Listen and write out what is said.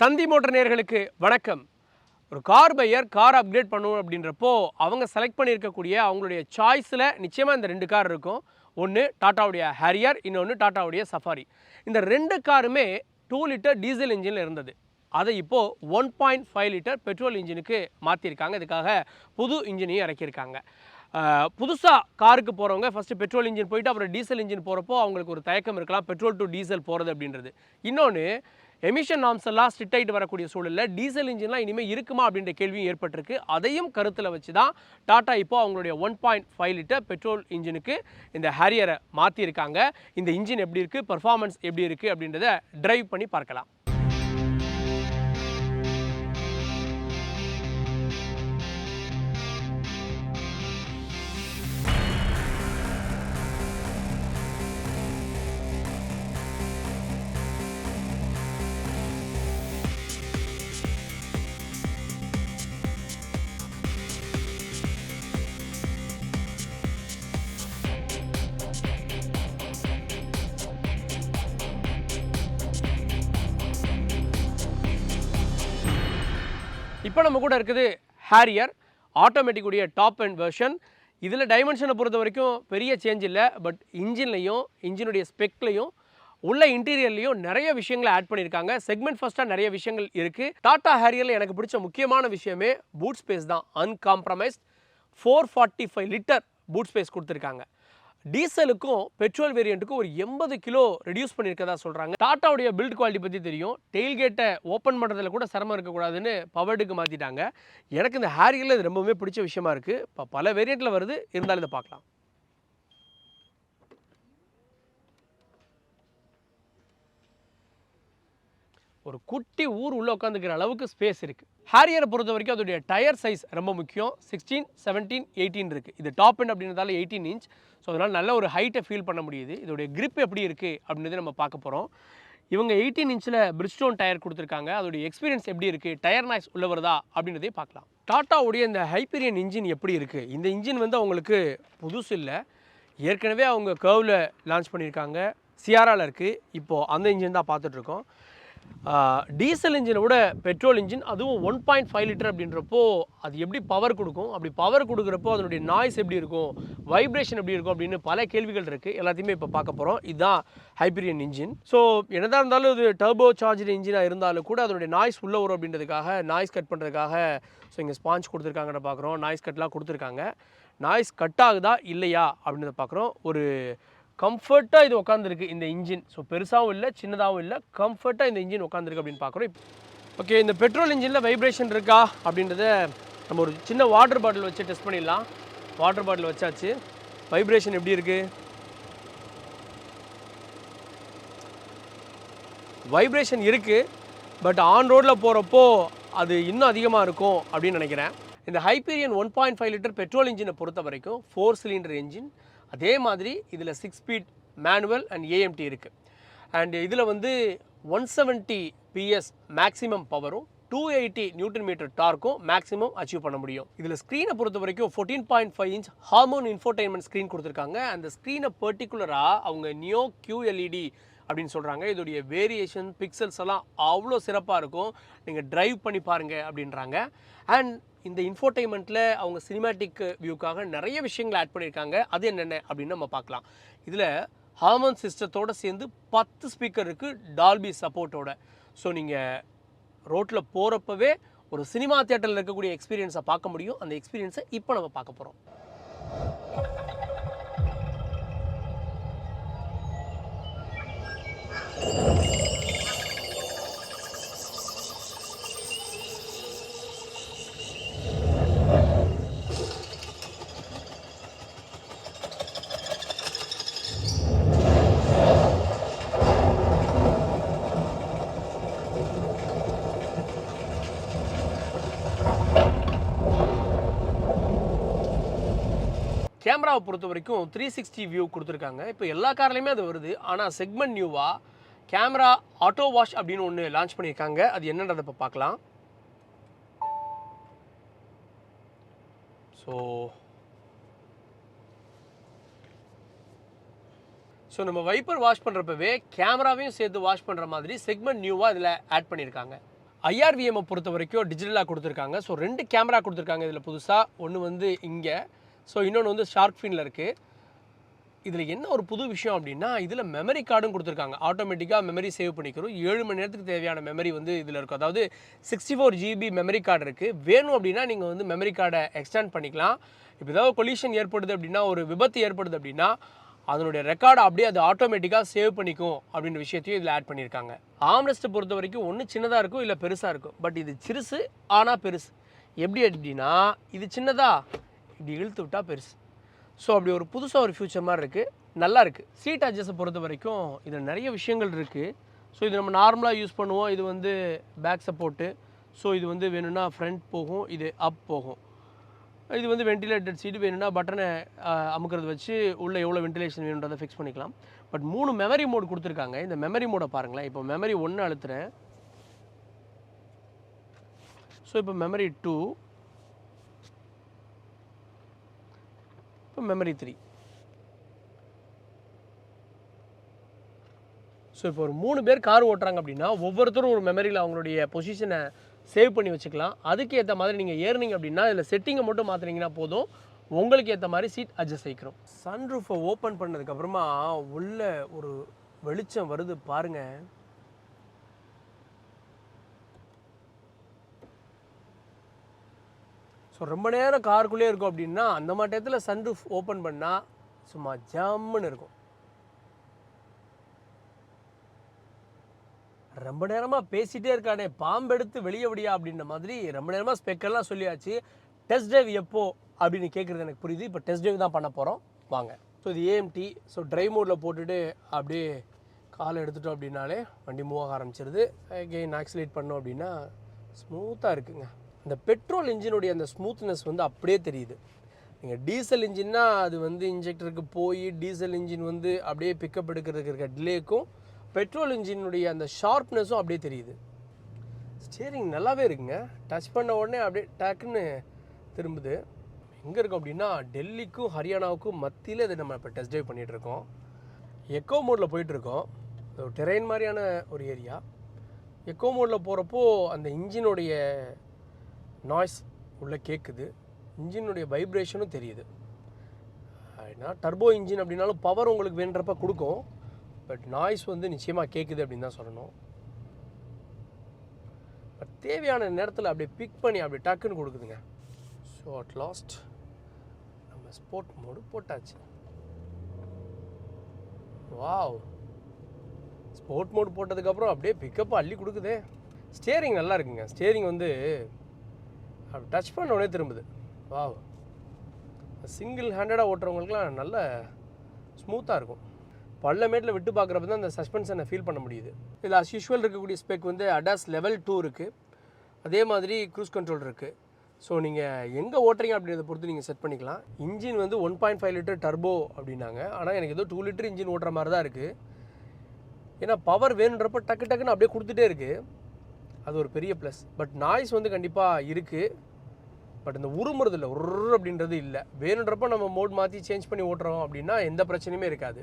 தந்தி motor நேயர்களுக்கு வணக்கம். ஒரு கார் பையர் கார் அப்கிரேட் பண்ணணும் அப்படின்றப்போ அவங்க செலக்ட் பண்ணியிருக்கக்கூடிய அவங்களுடைய சாய்ஸில் நிச்சயமாக இந்த ரெண்டு கார் இருக்கும். ஒன்று டாட்டாவுடைய ஹேரியர், இன்னொன்று டாட்டாவுடைய சஃபாரி. இந்த ரெண்டு காருமே 2 லிட்டர் டீசல் இன்ஜினில் இருந்தது. அதை இப்போது 1.5 லிட்டர் பெட்ரோல் இன்ஜினுக்கு மாற்றிருக்காங்க. இதுக்காக புது இன்ஜினையும் இறக்கியிருக்காங்க. புதுசாக காருக்கு போகிறவங்க ஃபஸ்ட்டு பெட்ரோல் இன்ஜின் போயிட்டு அப்புறம் டீசல் இன்ஜின் போகிறப்போ அவங்களுக்கு ஒரு தயக்கம் இருக்கலாம், பெட்ரோல் டு டீசல் போகிறது அப்படின்றது. இன்னொன்று, எமிஷன் நார்ம்ஸ் எல்லாம் ஸ்ட்ரிக்ட் ஆகிட்டு வரக்கூடிய சூழலில் டீசல் இன்ஜின்லாம் இனிமேல் இருக்குமா அப்படின்ற கேள்வியும் ஏற்பட்டிருக்கு. அதையும் கருத்தில் வச்சு தான் டாட்டா இப்போ அவங்களுடைய 1.5 லிட்டர் பெட்ரோல் இன்ஜினுக்கு இந்த ஹேரியரை மாற்றியிருக்காங்க. இந்த இன்ஜின் எப்படி இருக்குது, பர்ஃபார்மன்ஸ் எப்படி இருக்குது அப்படின்றத டிரைவ் பண்ணி பார்க்கலாம். இப்போ நம்ம கூட இருக்குது ஹேரியர் ஆட்டோமேட்டிக் உடைய டாப் அண்ட் வெர்ஷன். இதில் டைமென்ஷனை பொறுத்த வரைக்கும் பெரிய சேஞ்ச் இல்லை. பட் இன்ஜின்லையும் இன்ஜினுடைய ஸ்பெக்லையும் உள்ள இன்டீரியர்லையும் நிறைய விஷயங்களை ஆட் பண்ணியிருக்காங்க. செக்மெண்ட் ஃபர்ஸ்ட்டாக நிறைய விஷயங்கள் இருக்குது. டாட்டா ஹேரியரில் எனக்கு பிடிச்ச முக்கியமான விஷயமே பூட் ஸ்பேஸ் தான். அன்காம்ப்ரமைஸ்ட் 445 லிட்டர் பூட் ஸ்பேஸ் கொடுத்துருக்காங்க. டீசலுக்கும் பெட்ரோல் வேரியண்ட்டுக்கும் ஒரு 80 கிலோ ரெடியூஸ் பண்ணியிருக்கதா சொல்கிறாங்க. டாட்டாவுடைய பில்ட் குவாலிட்டி பற்றி தெரியும். டெயில்கேட்டை ஓப்பன் பண்ணுறதுல கூட சிரமம் இருக்கக்கூடாதுன்னு பவர்டுக்கு மாற்றிட்டாங்க. எனக்கு இந்த ஹேரியரில் இது ரொம்பவே பிடிச்ச விஷயமா இருக்குது. இப்போ பல வேரியண்ட்டில் வருது, இருந்தாலும் இதை பார்க்கலாம். ஒரு குட்டி ஊர் உள்ளே உட்காந்துக்கிற அளவுக்கு ஸ்பேஸ் இருக்குது. ஹேரியரை பொறுத்த வரைக்கும் அதோடைய டயர் சைஸ் ரொம்ப முக்கியம். 16, 17, 18 இருக்குது. இது டாப் எண்ட் அப்படின்றதால 18 இன்ச். ஸோ அதனால் நல்ல ஒரு ஹைட்டை ஃபீல் பண்ண முடியுது. இதோடைய கிரிப் எப்படி இருக்குது அப்படின்றத நம்ம பார்க்க போகிறோம். இவங்க 18 இன்ச்சில் பிரிட்ஜ்ஸ்டோன் டயர் கொடுத்துருக்காங்க. அதோடைய எக்ஸ்பீரியன்ஸ் எப்படி இருக்குது, டயர் நாய்ஸ் உள்ள வருதா அப்படின்றதையும் பார்க்கலாம். டாட்டாவுடைய இந்த ஹைப்பீரியன் இன்ஜின் எப்படி இருக்குது? இந்த இன்ஜின் வந்து அவங்களுக்கு புதுசு இல்லை. ஏற்கனவே அவங்க கர்வில் லான்ச் பண்ணியிருக்காங்க. சியாராவில் இருக்குது. இப்போது அந்த இன்ஜின் தான் பார்த்துட்ருக்கோம். டீசல் இன்ஜினை விட பெட்ரோல் இன்ஜின், அதுவும் 1.5 லிட்டர் அப்படின்றப்போ அது எப்படி பவர் கொடுக்கும், அப்படி பவர் கொடுக்குறப்போ அதனுடைய நாய்ஸ் எப்படி இருக்கும், வைப்ரேஷன் எப்படி இருக்கும் அப்படின்னு பல கேள்விகள் இருக்குது. எல்லாத்தையுமே இப்போ பார்க்க போகிறோம். இதுதான் ஹைப்பீரியன் இன்ஜின். ஸோ என்னதான் இருந்தாலும் இது டர்போ சார்ஜ் இன்ஜினாக இருந்தாலும் கூட அதனுடைய நாய்ஸ் உள்ளே வரும் அப்படின்றதுக்காக, நாய்ஸ் கட் பண்ணுறதுக்காக ஸோ இங்கே ஸ்பாஞ்ச் கொடுத்துருக்காங்கன்னு பார்க்குறோம். நாய்ஸ் கட்லாம் கொடுத்துருக்காங்க. நாய்ஸ் கட் ஆகுதா இல்லையா அப்படின்றத பார்க்குறோம். ஒரு கம்ஃபர்ட்டாக இது உட்காந்துருக்கு இந்த இன்ஜின். ஸோ பெருசாகவும் இல்லை, சின்னதாகவும் இல்லை, கம்ஃபர்ட்டாக இந்த இன்ஜின் உட்காந்துருக்கு அப்படின்னு பார்க்குறோம். ஓகே, இந்த பெட்ரோல் இன்ஜினில் வைப்ரேஷன் இருக்கா அப்படின்றத நம்ம ஒரு சின்ன வாட்டர் பாட்டில் வச்சு டெஸ்ட் பண்ணிடலாம். வாட்டர் பாட்டில் வச்சாச்சு. வைப்ரேஷன் எப்படி இருக்குது? வைப்ரேஷன் இருக்குது. பட் ஆன் ரோடில் போகிறப்போ அது இன்னும் அதிகமாக இருக்கும் அப்படின்னு நினைக்கிறேன். இந்த ஹைப்பீரியன் 1.5 லிட்டர் பெட்ரோல் இன்ஜினை பொறுத்த வரைக்கும் 4 சிலிண்டர் இன்ஜின். அதே மாதிரி இதில் 6 ஸ்பீட் மேனுவல் அண்ட் ஏஎம்டி இருக்குது. அண்ட் இதில் வந்து 170 பிஎஸ் மேக்ஸிமம் பவரும் 280 நியூட்டன் மீட்டர் டார்க்கும் மேக்ஸிமம் அச்சீவ் பண்ண முடியும். இதில் ஸ்க்ரீனை பொறுத்த வரைக்கும் 14.5 இன்ச் ஹார்மோன் இன்ஃபோடெயின்மெண்ட் ஸ்க்ரீன் கொடுத்துருக்காங்க. அந்த ஸ்க்ரீனை பர்டிகுலராக அவங்க நியோ QLED அப்படின்னு சொல்கிறாங்க. இதோடைய வேரியேஷன் பிக்சல்ஸ் எல்லாம் அவ்வளோ சிறப்பாக இருக்கும். நீங்கள் ட்ரைவ் பண்ணி பாருங்கள் அப்படின்றாங்க. அண்ட் இந்த இன்ஃபோடெயின்மெண்ட்டில் அவங்க சினிமேட்டிக் வியூக்காக நிறைய விஷயங்கள் ஆட் பண்ணியிருக்காங்க. அது என்னென்ன அப்படின்னு நம்ம பார்க்கலாம். இதில் ஹார்மோன் சிஸ்டத்தோடு சேர்ந்து 10 ஸ்பீக்கர் இருக்குது, டால்பி சப்போர்ட்டோட. ஸோ நீங்கள் ரோட்டில் போகிறப்பவே ஒரு சினிமா தியேட்டரில் இருக்கக்கூடிய எக்ஸ்பீரியன்ஸை பார்க்க முடியும். அந்த எக்ஸ்பீரியன்ஸை இப்போ நம்ம பார்க்க போகிறோம். கேமராவை பொறுத்த வரைக்கும் 360 வியூ கொடுத்துருக்காங்க. இப்போ எல்லா கார்லையுமே அது வருது. ஆனால் செக்மெண்ட் நியூவாக கேமரா ஆட்டோ வாஷ் அப்படின்னு ஒன்று லான்ச் பண்ணியிருக்காங்க. அது என்னன்றதை இப்போ பார்க்கலாம். ஸோ நம்ம வைப்பர் வாஷ் பண்ணுறப்பவே கேமராவையும் சேர்த்து வாஷ் பண்ணுற மாதிரி செக்மெண்ட் நியூவாக இதில் ஆட் பண்ணியிருக்காங்க. ஐஆர்விஎம்மை பொறுத்த வரைக்கும் டிஜிட்டலாக கொடுத்துருக்காங்க. ஸோ 2 கேமரா கொடுத்துருக்காங்க இதில் புதுசாக. ஒன்று வந்து இங்கே, ஸோ இன்னொன்று வந்து ஷார்க் ஃபினில் இருக்குது. இதில் என்ன ஒரு புது விஷயம் அப்படின்னா, இதில் மெமரி கார்டும் கொடுத்துருக்காங்க. ஆட்டோமேட்டிக்காக மெமரி சேவ் பண்ணிக்கிறோம். 7 மணி நேரத்துக்கு தேவையான மெமரி வந்து இதில் இருக்கும். அதாவது 64 GB மெமரி கார்டு இருக்குது. வேணும் அப்படின்னா நீங்கள் வந்து மெமரி கார்டை எக்ஸ்டெண்ட் பண்ணிக்கலாம். இப்போ ஏதாவது கொலிஷன் ஏற்படுது அப்படின்னா, ஒரு விபத்து ஏற்படுது அப்படின்னா, அதனுடைய ரெக்கார்டை அப்படியே அது ஆட்டோமேட்டிக்காக சேவ் பண்ணிக்கும் அப்படின்ற விஷயத்தையும் இதில் ஆட் பண்ணியிருக்காங்க. ஆம்ரெஸ்ட்டை பொறுத்த வரைக்கும் ஒன்று சின்னதாக இருக்கும், இல்லை பெருசாக இருக்கும். பட் இது சிறுசு ஆனால் பெருசு. எப்படி அப்படின்னா, இது சின்னதாக இப்படி இழுத்து விட்டால் பெருசு. ஸோ அப்படி ஒரு புதுசாக ஒரு ஃபியூச்சர் மாதிரி இருக்குது. நல்லா இருக்குது. சீட் அட்ஜஸ்ட்டை பொறுத்த வரைக்கும் இதில் நிறைய விஷயங்கள் இருக்குது. ஸோ இது நம்ம நார்மலாக யூஸ் பண்ணுவோம். இது வந்து பேக் சப்போர்ட்டு. ஸோ இது வந்து வேணும்னா ஃப்ரண்ட் போகும், இது அப் போகும். இது வந்து வென்டிலேட்டட் சீட்டு. வேணும்னா பட்டனை அமுக்கிறது வச்சு உள்ளே எவ்வளோ வென்டிலேஷன் வேணுன்றதை ஃபிக்ஸ் பண்ணிக்கலாம். பட் 3 மெமரி மோட் கொடுத்துருக்காங்க. இந்த மெமரி மோடை பாருங்களேன். இப்போ மெமரி 1 அழுத்துறேன். ஸோ இப்போ மெமரி 2, இப்போ மெமரி 3. ஸோ இப்போ ஒரு 3 பேர் கார் ஓட்டுறாங்க அப்படின்னா, ஒவ்வொருத்தரும் ஒரு மெமரியில் அவங்களுடைய பொசிஷனை சேவ் பண்ணி வச்சுக்கலாம். அதுக்கு ஏற்ற மாதிரி நீங்கள் ஏறினீங்க அப்படின்னா, இதில் செட்டிங்கை மட்டும் மாற்றினீங்கன்னா போதும், உங்களுக்கு ஏற்ற மாதிரி சீட் அட்ஜஸ்ட் ஆகிக்கிறோம். சன்ரூஃபை ஓப்பன் பண்ணதுக்கப்புறமா உள்ள ஒரு வெளிச்சம் வருது பாருங்கள். ஸோ ரொம்ப நேரம் காருக்குள்ளே இருக்கும் அப்படின்னா, அந்த மாதிரி இடத்துல சன்ரூஃப் ஓப்பன் பண்ணால் சும்மா ஜம்முன்னு இருக்கும். ரொம்ப நேரமாக பேசிகிட்டே இருக்கானே, பாம்பெடுத்து வெளியே விடியா அப்படின்ற மாதிரி ரொம்ப நேரமாக ஸ்பெக்கெல்லாம் சொல்லியாச்சு. டெஸ்ட் ட்ரைவ் எப்போ அப்படின்னு கேட்குறது எனக்கு புரியுது. இப்போ டெஸ்ட் ட்ரைவ் தான் பண்ண போகிறோம், வாங்க. ஸோ இது ஏஎம்டி. ஸோ ட்ரைவ் மோடில் போட்டுட்டு அப்படியே காலை எடுத்துட்டோம் அப்படின்னாலே வண்டி மூவ் ஆக ஆரம்பிச்சிருது. அகெயின் ஆக்சிலேட் பண்ணோம் அப்படின்னா ஸ்மூத்தாக இருக்குங்க. இந்த பெட்ரோல் இன்ஜினுடைய அந்த ஸ்மூத்னஸ் வந்து அப்படியே தெரியுது. நீங்கள் டீசல் இன்ஜின்னா அது வந்து இன்ஜெக்டருக்கு போய் டீசல் இன்ஜின் வந்து அப்படியே பிக்கப் எடுக்கிறதுக்கு இருக்க டிலேக்கும் பெட்ரோல் இன்ஜினுடைய அந்த ஷார்ப்னஸும் அப்படியே தெரியுது. ஸ்டியரிங் நல்லாவே இருக்குங்க. டச் பண்ண உடனே அப்படியே டக்குன்னு திரும்புது. எங்கே இருக்கும் அப்படின்னா, டெல்லிக்கும் ஹரியானாவுக்கும் மத்தியில் இதை நம்ம இப்போ டெஸ்ட் ட்ரைவ் பண்ணிகிட்ருக்கோம். எக்கோ மோடில் போயிட்டுருக்கோம். ஒரு டெரெயின் மாதிரியான ஒரு ஏரியா. எக்கோ மோடில் போகிறப்போ அந்த இன்ஜினுடைய நாய்ஸ் உள்ளே கேட்குது. இன்ஜினுடைய வைப்ரேஷனும் தெரியுது. ஏன்னா டர்போ இன்ஜின் அப்படின்னாலும் பவர் உங்களுக்கு வேணுன்றப்ப கொடுக்கும். பட் நாய்ஸ் வந்து நிச்சயமாக கேட்குது அப்படின்னு தான் சொல்லணும். பட் தேவையான நேரத்தில் அப்படியே பிக் பண்ணி அப்படியே டக்குன்னு கொடுக்குதுங்க. ஸோ அட் லாஸ்ட் நம்ம ஸ்போர்ட் மோடு போட்டாச்சு. வாவ், ஸ்போர்ட் மோடு போட்டதுக்கப்புறம் அப்படியே பிக்கப் அள்ளி கொடுக்குதே. ஸ்டியரிங் நல்லா இருக்குங்க. ஸ்டியரிங் வந்து அப்படி டச் பண்ண உடனே திரும்புது. வாவ், சிங்கிள் ஹேண்டடாக ஓட்டுறவங்களுக்குலாம் நல்ல ஸ்மூத்தாக இருக்கும். பள்ளமேட்டில் விட்டு பார்க்குறப்ப தான் அந்த சஸ்பென்ஷனை ஃபீல் பண்ண முடியுது. இதில் அஸ் யூஷுவல் இருக்கக்கூடிய ஸ்பெக் வந்து அடாஸ் லெவல் 2 இருக்குது. அதே மாதிரி க்ரூஸ் கண்ட்ரோல் இருக்குது. ஸோ நீங்கள் எங்கே ஓட்டுறீங்க அப்படின்றத பொறுத்து நீங்கள் செட் பண்ணிக்கலாம். இன்ஜின் வந்து 1.5 லிட்டர் டர்போ அப்படின்னாங்க. ஆனால் எனக்கு ஏதோ 2 லிட்டர் இன்ஜின் ஓட்டுற மாதிரி தான் இருக்குது. ஏன்னா பவர் வேணுன்றப்ப டக்கு டக்குன்னு அப்படியே கொடுத்துட்டே இருக்குது. அது ஒரு பெரிய ப்ளஸ். பட் நாய்ஸ் வந்து கண்டிப்பாக இருக்குது. பட் இந்த உருமுறது இல்லை, அப்படின்றது இல்லை. வேணுன்றப்ப நம்ம மோட் மாற்றி சேஞ்ச் பண்ணி ஓட்டுறோம் அப்படின்னா எந்த பிரச்சனையுமே இருக்காது.